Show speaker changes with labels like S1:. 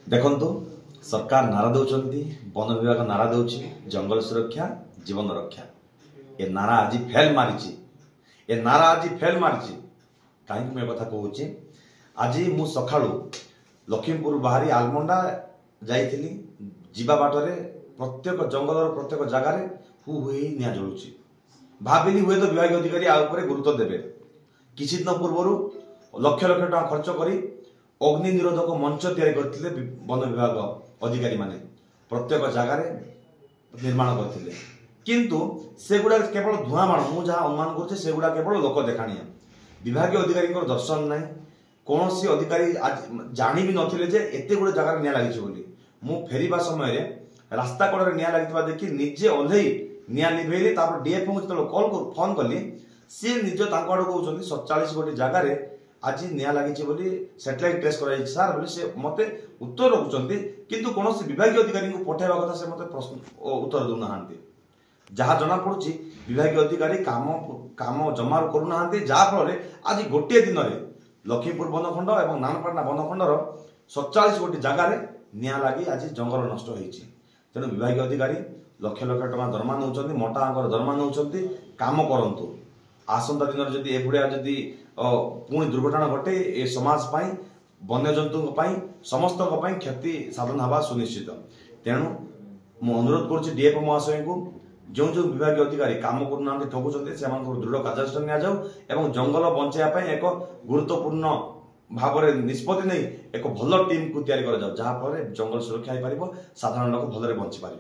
S1: देखंतु सरकार नारा दौरान वन विभाग नारा दौर जंगल सुरक्षा जीवन रक्षा। ये नारा आज फेल मारी। ये नारा आज फेल मारी कहीं मुझे कथा कहूँ। आज मु सका लखीमपुर बाहरी आलमंडा जाइली जीवा बाटर प्रत्येक जंगल प्रत्येक जगार हु हुई निया जलुची। भाविली हुए तो विभाग अधिकारी आउे गुरुत्व देवे। किसी दिन पूर्व लक्ष लक्ष टका खर्च करी अग्नि निरोधक मंच तैयारी करते वन विभाग अधिकारी माने प्रत्येक जगार निर्माण करते किंतु सेगुड़ा केवल धुआं बाण मुझे अनुमान करुचे सेगुड़ा केवल लोक देखाणिया। विभाग अधिकारी दर्शन ना कौन सी अधिकारी जानी भी नथिले जे एते गुड़े जगार निया लगी बोली। मु फेरिबा समय रास्ता कड़े निया लगी देखी निजे ओह्लई निया निभेली डीएफ को जो कल फोन कली सी निज आड़ कहते 47 गोटी जगार आज निया लगी बोली सैटेलाइट ट्रेस कर सार बोली से मते उत्तर रखुंट किंतु कौन विभाग अधिकारी को पठेवा कथा से मते प्रश्न उत्तर दूना जहाँ जना पड़ी विभाग अधिकारी काम काम जमार करूना जहाँफल आज गोटे दिन में लखीमपुर बनखंड और नानपाटना बनखंडर 47 गोटी जगार निया लगी आज जंगल नष्ट होती। तेणु विभाग अधिकारी लक्ष लक्ष टका दरमा नौ मोटा अंकर दरमा नौ काम करतु। आसंता दिन जदि एभलिया जदि पुणी दुर्घटना घटे ए समाज पाई वन्यजंतु समस्त क्षति साधन हवा सुनिश्चित। तेणु मु अनुरोध करुच्ची डीएफ महाशय को जो जो विभाग अधिकारी काम करना ठकुंट से दृढ़ कार्यानुष्ठान नि जाऊ जंगल बचाई एक गुरुत्वपूर्ण भाव में निष्पत्ति नहीं एक भल टीम को तैयारी कर जहाँफल जंगल सुरक्षा हो पार साधारण लोक भलरे बंची पारे।